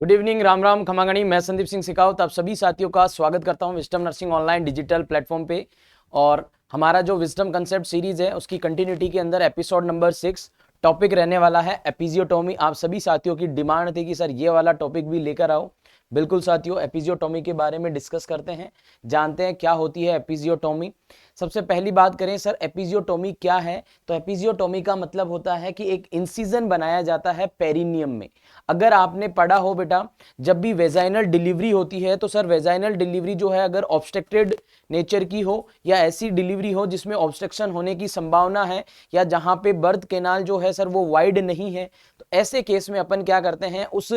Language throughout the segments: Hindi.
गुड इवनिंग, राम राम खमागणी। मैं संदीप सिंह सिकावत आप सभी साथियों का स्वागत करता हूं wisdom nursing online digital platform पे। और हमारा जो विजडम कंसेप्ट सीरीज है उसकी कंटिन्यूटी के अंदर एपिसोड नंबर 6 टॉपिक रहने वाला है एपिजियोटोमी। आप सभी साथियों की डिमांड थी कि सर ये वाला टॉपिक भी लेकर आओ। बिल्कुल साथियों, एपिजियोटोमी के बारे में डिस्कस करते हैं, जानते हैं क्या होती है एपिजियोटोमी। सबसे पहली बात करें सर एपिजियोटोमी क्या है, तो एपिजियोटोमी का मतलब होता है कि एक इंसिजन बनाया जाता है पेरिनियम में। अगर आपने पढ़ा हो बेटा, जब भी वेजाइनल डिलीवरी होती है तो सर वेजाइनल डिलीवरी जो है अगर ऑब्स्ट्रक्टेड नेचर की हो या ऐसी डिलीवरी हो जिसमें ऑब्स्ट्रक्शन होने की संभावना है या जहां पे बर्थ कैनाल जो है सर वो वाइड नहीं है, तो ऐसे केस में अपन क्या करते हैं, उस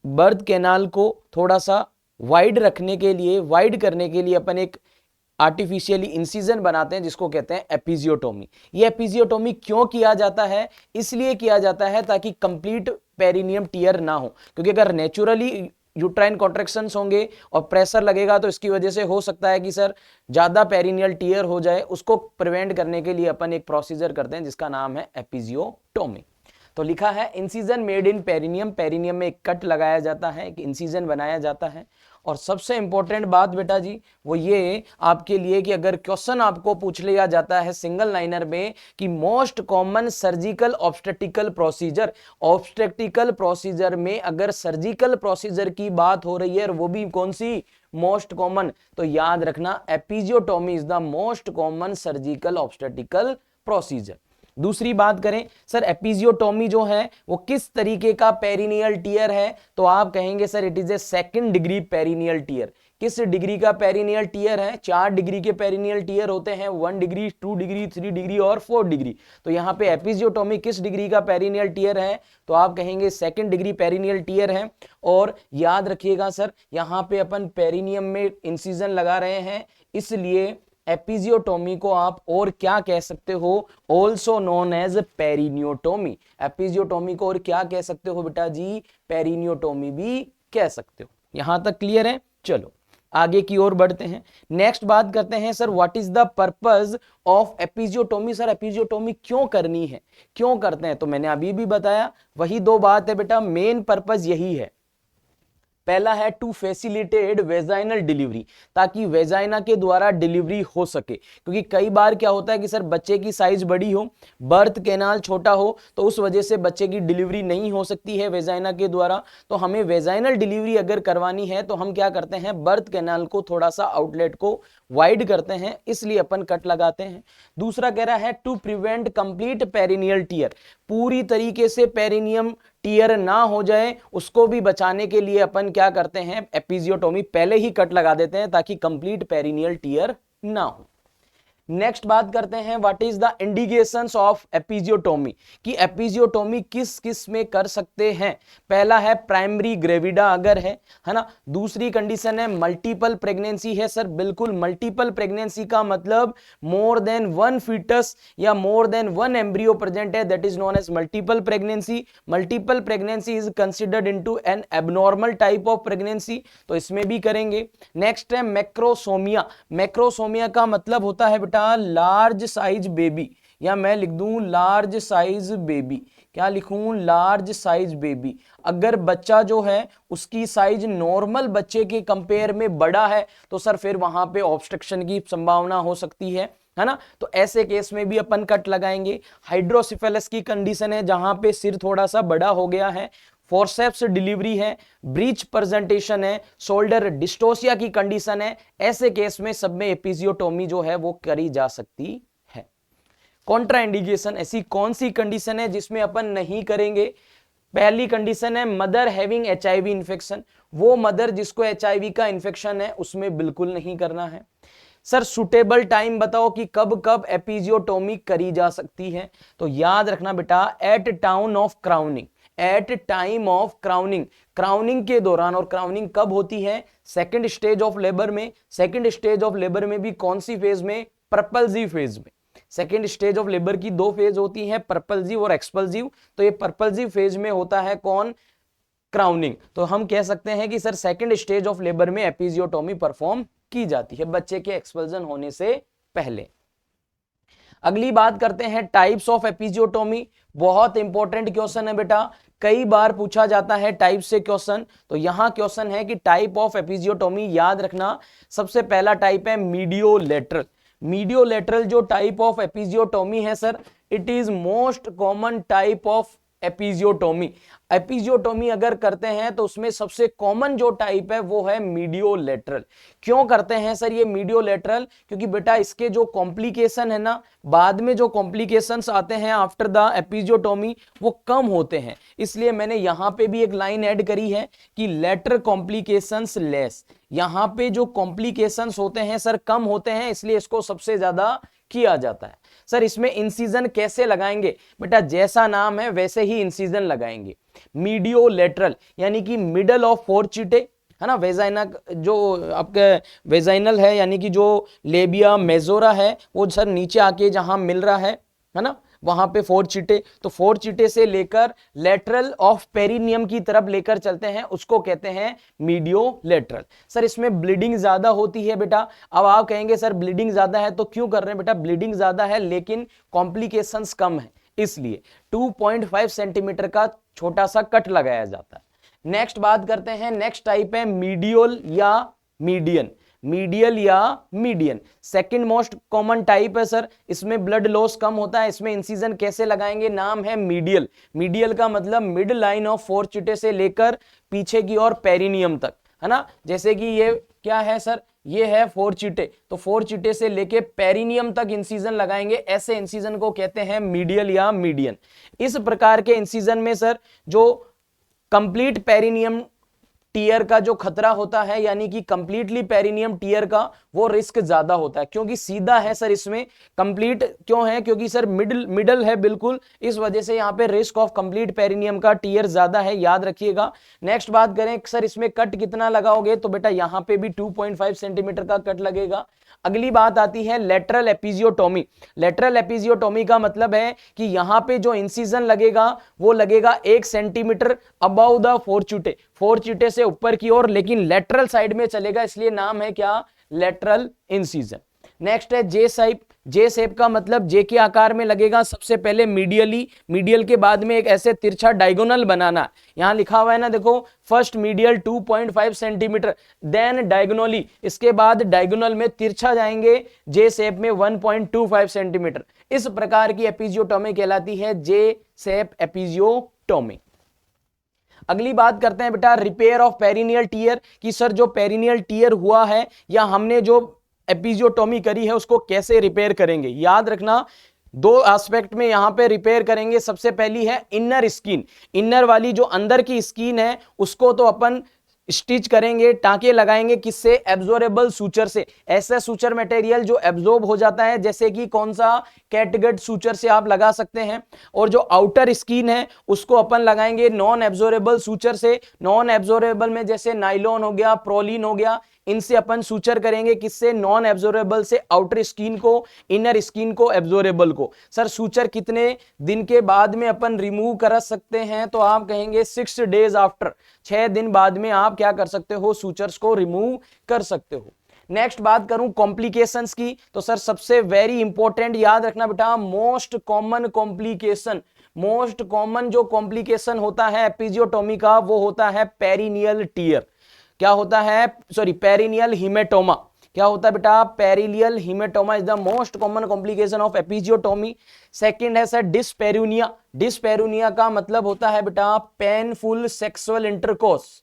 बर्थ कैनाल को थोड़ा सा वाइड रखने के लिए, वाइड करने के लिए अपन एक आर्टिफिशियली इंसिजन बनाते हैं जिसको कहते हैं एपिजियोटोमी। ये एपिजियोटोमी क्यों किया जाता है? इसलिए किया जाता है ताकि कंप्लीट पेरिनियम टियर ना हो, क्योंकि अगर नेचुरली यूट्राइन कॉन्ट्रैक्शंस होंगे और प्रेशर लगेगा तो इसकी वजह से हो सकता है कि सर ज्यादा पेरिनियल टियर हो जाए। उसको प्रिवेंट करने के लिए अपन एक प्रोसीजर करते हैं जिसका नाम है एपिजियोटोमी। तो लिखा है incision made in perineum, perineum में एक कट लगाया जाता है, एक इंसिजन बनाया जाता है। और सबसे इंपॉर्टेंट बात बेटा जी वो ये आपके लिए कि अगर क्वेश्चन आपको पूछ लिया जाता है सिंगल लाइनर में कि most common surgical obstetrical procedure, obstetrical procedure में अगर सर्जिकल प्रोसीजर की बात हो रही है और वो भी कौन सी, मोस्ट कॉमन, तो याद रखना episiotomy is the most common surgical obstetrical procedure. दूसरी बात करें सर एपिजियोटोमी जो है वो किस तरीके का पेरिनियल टियर है, तो आप कहेंगे sir it is a second degree perineal tear. किस डिग्री का पेरिनियल टियर है? 4 डिग्री के पेरिनियल टियर होते हैं, 1 डिग्री, 2 डिग्री, 3 डिग्री और 4 डिग्री। तो यहाँ पे एपिजियोटोमी किस डिग्री का पेरिनियल टियर है, तो आप कहेंगे सेकंड डिग्री पेरिनियल टियर है। और याद रखिएगा सर यहाँ पे अपन पेरिनियम में इंसिजन लगा रहे हैं, इसलिए एपिजियोटोमी को आप और क्या कह सकते हो, ऑल्सो नोन एज पेरिनियोटोमी। एपिजियोटोमी को और क्या कह सकते हो बेटा जी, पेरिनियोटोमी भी कह सकते हो। यहां तक क्लियर है? चलो आगे की ओर बढ़ते हैं। नेक्स्ट बात करते हैं sir what is the purpose of episiotomy. Sir episiotomy क्यों करनी है, क्यों करते हैं? तो मैंने अभी भी बताया, वही दो बात है बेटा, मेन पर्पस यही है। पहला है टू फैसिलिटेट वेजाइनल डिलीवरी, ताकि वेजाइना के द्वारा डिलीवरी हो सके। क्योंकि कई बार क्या होता है कि सर बच्चे की साइज बड़ी हो, बर्थ कैनाल छोटा हो, तो उस वजह से बच्चे की डिलीवरी नहीं हो सकती है वेजाइना के द्वारा। तो हमें वेजाइनल डिलीवरी अगर करवानी है तो हम क्या करते हैं, बर्थ कैनाल को थोड़ा सा आउटलेट को वाइड करते हैं, इसलिए अपन कट लगाते हैं। दूसरा कह रहा है to prevent complete perineal tear, पूरी तरीके से पेरिनियम टियर ना हो जाए उसको भी बचाने के लिए अपन क्या करते हैं, एपिजियोटोमी पहले ही कट लगा देते हैं ताकि कंप्लीट पेरिनियल टियर ना हो। नेक्स्ट बात करते हैं what is the indications of episiotomy, कि एपिजियोटोमी किस किस में कर सकते हैं। पहला है प्राइमरी ग्रेविडा अगर है ना। दूसरी कंडीशन है मल्टीपल प्रेगनेंसी है। सर बिल्कुल, मल्टीपल प्रेगनेंसी का मतलब मोर देन 1 फीटस या मोर देन 1 एम्ब्रियो प्रेजेंट है, that is known as multiple pregnancy. Multiple pregnancy is considered into an abnormal type of pregnancy, तो इसमें भी करेंगे। नेक्स्ट है मैक्रोसोमिया। मैक्रोसोमिया का मतलब होता है लार्ज साइज बेबी, या मैं लिख दूं लार्ज साइज बेबी। क्या लिखूं? Large size baby. अगर बच्चा जो है उसकी साइज नॉर्मल बच्चे के कंपेयर में बड़ा है तो सर फिर वहां पे ऑब्स्ट्रक्शन की संभावना हो सकती है ना। तो ऐसे केस में भी अपन कट लगाएंगे। हाइड्रोसिफेलस की कंडीशन है जहां पे सिर थोड़ा सा बड़ा हो गया है, फोर्सेप्स डिलीवरी है, ब्रीच प्रेजेंटेशन है, शोल्डर डिस्टोसिया की कंडीशन है, ऐसे केस में सब में एपिजियोटोमी जो है वो करी जा सकती है। कॉन्ट्राइंडिकेशन, ऐसी कौन सी कंडीशन है जिसमें अपन नहीं करेंगे? पहली कंडीशन है मदर हैविंग एचआईवी इन्फेक्शन, वो मदर जिसको एचआईवी का इन्फेक्शन है उसमें बिल्कुल नहीं करना है। सर सुटेबल टाइम बताओ कि कब कब एपिजियोटोमी करी जा सकती है, तो याद रखना बेटा at time of crowning, at time of crowning, crowning के दौरान। और क्राउनिंग कब होती है? सेकंड स्टेज ऑफ लेबर में। सेकंड स्टेज ऑफ लेबर में भी कौन सी फेज में? पर्पल्सिव फेज में। सेकंड स्टेज ऑफ लेबर की 2 फेज होती है, पर्पल्सिव और एक्सपल्सिव। तो ये पर्पल्सिव फेज में होता है कौन? क्राउनिंग। तो हम कह सकते हैं कि sir second stage of labour में एपिजियोटोमी परफॉर्म की जाती है बच्चे के एक्सपल्जन होने से पहले। अगली बात करते हैं टाइप्स ऑफ एपिजियोटोमी। बहुत इंपॉर्टेंट क्वेश्चन है बेटा, कई बार पूछा जाता है टाइप से क्वेश्चन। तो यहां क्वेश्चन है कि टाइप ऑफ एपिजियोटोमी, याद रखना सबसे पहला टाइप है मीडियोलेटरल। मीडियोलेटरल जो टाइप ऑफ एपिजियोटोमी है sir, it is most common type of episiotomy. Episiotomy अगर करते हैं तो उसमें सबसे कॉमन जो टाइप है वो है मीडियोलेटरल। क्यों करते हैं सर ये मीडियोलेटरल? क्योंकि बेटा इसके जो कॉम्प्लिकेशन है ना, बाद में जो कॉम्प्लिकेशंस आते हैं आफ्टर द एपिजियोटोमी वो कम होते हैं। इसलिए मैंने यहां पे भी एक लाइन ऐड करी है कि लेटर कॉम्प्लिकेशंस लेस। यहां पे जो कॉम्प्लिकेशंस होते हैं सर कम होते हैं, इसलिए इसको सबसे ज्यादा किया जाता है। सर इसमें इंसिजन कैसे लगाएंगे? बेटा जैसा नाम है वैसे ही इंसिजन लगाएंगे। मीडियोलेटरल यानी कि मिडल ऑफ फोर्चिटे, है ना, वेजाइना जो आपके वेजाइनल है यानी कि जो लेबिया मेजोरा है वो सर नीचे आके जहां मिल रहा है ना, वहां पे फोर्चिटे। तो फोर्चिटे से लेकर लेटरल ऑफ पेरिनियम की तरफ लेकर चलते हैं, उसको कहते हैं मीडियोलेटरल। सर इसमें ब्लीडिंग ज्यादा होती है बेटा। अब आप कहेंगे सर ब्लीडिंग ज्यादा है तो क्यों कर रहे हैं? बेटा ब्लीडिंग ज्यादा है लेकिन कॉम्प्लिकेशंस कम है, इसलिए 2.5 सेंटीमीटर का छोटा सा कट लगाया जाता है। नेक्स्ट बात करते हैं, नेक्स्ट टाइप है मीडियल या मीडियन। मीडियल या median second most common type है सर। इसमें ब्लड लॉस कम होता है। इसमें इंसिजन कैसे लगाएंगे? नाम है मीडियल। मीडियल का मतलब मिड लाइन ऑफ फोर्चिटे से लेकर पीछे की ओर पेरिनियम तक, है ना। जैसे कि ये क्या है सर, ये है फोर्चिटे, तो फोर्चिटे से लेके पेरिनियम तक इंसिजन लगाएंगे। ऐसे इंसिजन को कहते हैं मीडियल या मीडियन। इस प्रकार के इंसिजन में सर जो कंप्लीट पेरिनियम टीयर का जो खतरा होता है यानी कि कंप्लीटली पेरिनियम टीयर का वो रिस्क ज्यादा होता है, क्योंकि सीधा है सर। इसमें कंप्लीट क्यों है? क्योंकि सर मिडल है बिल्कुल, इस वजह से यहाँ पे रिस्क ऑफ कंप्लीट पेरिनियम का टीयर ज्यादा है, याद रखिएगा। नेक्स्ट बात करें सर इसमें कट कितना लगाओगे? तो बेटा यहाँ पे भी 2.5 सेंटीमीटर का कट लगेगा। अगली बात आती है लेटरल एपिजियोटोमी। लेटरल एपिजियोटोमी का मतलब है कि यहां पे जो इंसिजन लगेगा वो लगेगा 1 सेंटीमीटर अबव द फोर्चिटे, फोर्चिटे से ऊपर की ओर, लेकिन लेटरल साइड में चलेगा, इसलिए नाम है क्या? Lateral incision. नेक्स्ट है जे शेप। जे शेप का मतलब जे के आकार में लगेगा। सबसे पहले मीडियली, मीडियल के बाद में एक ऐसे तिरछा डायगोनल बनाना। यहां लिखा हुआ है ना, देखो, first medial 2.5 centimetre, then diagonally, इसके बाद डायगोनल में तिरछा जाएंगे जे शेप में 1.25 सेंटीमीटर। इस प्रकार की एपिजियोटोमी कहलाती है जे शेप एपिजियोटोमी। अगली बात करते हैं बेटा रिपेयर ऑफ पेरिनियल टीयर, कि सर जो पेरिनियल टीयर हुआ है या हमने जो एपिजियोटोमी करी है उसको कैसे रिपेयर करेंगे? याद रखना दो एस्पेक्ट में यहां पे रिपेयर करेंगे। सबसे पहली है इनर स्किन। इनर वाली जो अंदर की स्किन है उसको तो अपन स्टिच करेंगे, टांके लगाएंगे, किससे? एब्जॉर्बेबल सूचर से। ऐसा सूचर मटेरियल जो एब्जॉर्ब हो जाता है, जैसे कि कौन सा? कैटगट सूचर से आप लगा सकते हैं। और जो आउटर स्किन है उसको अपन लगाएंगे नॉन एब्जॉर्बेबल सूचर से। नॉन एब्जॉर्बेबल में जैसे नाइलॉन हो गया, प्रोलिन हो गया, इनसे अपन सूचर करेंगे, किससे? नॉन एब्जॉर्बेबल से आउटर स्किन को, इनर स्किन को, एब्जॉर्बेबल को। सर सूचर कितने दिन के बाद में अपन रिमूव कर सकते हैं? तो आप कहेंगे 6 डेज आफ्टर, 6 दिन बाद में आप क्या कर सकते हो? सूचर्स को रिमूव कर सकते हो। नेक्स्ट बात करूं कॉम्प्लिकेशंस की, तो सर सबसे वेरी इंपॉर्टेंट याद रखना बेटा, most common complication, most common जो कॉम्प्लिकेशन होता है एपिजियोटोमी का वो होता है पेरिनियल टीयर। क्या होता है? Sorry, perineal haematoma. क्या होता है बेटा? Perineal haematoma is the most common complication of episiotomy. Second है सर डिस्पेरूनिया। डिस्पेरूनिया का मतलब होता है बेटा पेनफुल सेक्सुअल इंटरकोर्स।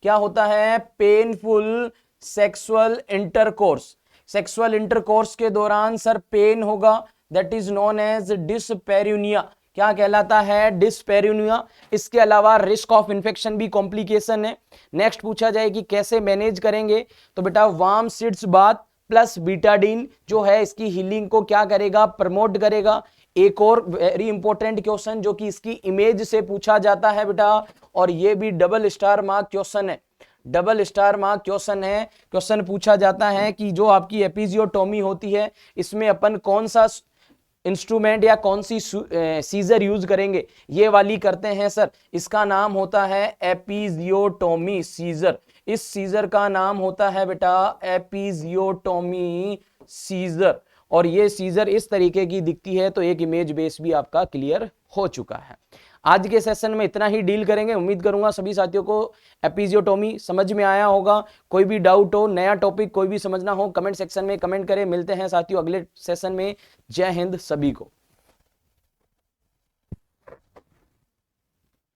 क्या होता है? Painful sexual intercourse. Sexual intercourse के दौरान सर पेन होगा, दैट इज नोन एज डिस्पेरूनिया। क्या कहलाता है? डिस्पेरूनिया। इसके अलावा रिस्क ऑफ इंफेक्शन भी कॉम्प्लिकेशन है। नेक्स्ट पूछा जाए कि कैसे मैनेज करेंगे, तो बेटा warm seeds bath plus Betadine जो है इसकी हीलिंग को क्या करेगा? प्रमोट करेगा। एक और वेरी इंपॉर्टेंट क्वेश्चन जो कि इसकी इमेज से पूछा जाता है बेटा, और ये भी डबल स्टार मार्क क्वेश्चन है, डबल स्टार मार्क क्वेश्चन है। क्वेश्चन पूछा जाता है कि जो आपकी एपिजियोटोमी होती है इसमें अपन कौन सा इंस्ट्रूमेंट या कौन सी सीजर यूज करेंगे? ये वाली करते हैं सर, इसका नाम होता है एपिजियोटोमी सीजर। इस सीजर का नाम होता है बेटा एपिजियोटोमी सीजर, और ये सीजर इस तरीके की दिखती है। तो एक इमेज बेस भी आपका क्लियर हो चुका है। आज के सेशन में इतना ही डील करेंगे। उम्मीद करूंगा सभी साथियों को एपिजियोटोमी समझ में आया होगा। कोई भी डाउट हो, नया टॉपिक कोई भी समझना हो, कमेंट सेक्शन में कमेंट करें। मिलते हैं साथियों अगले सेशन में। जय हिंद सभी को।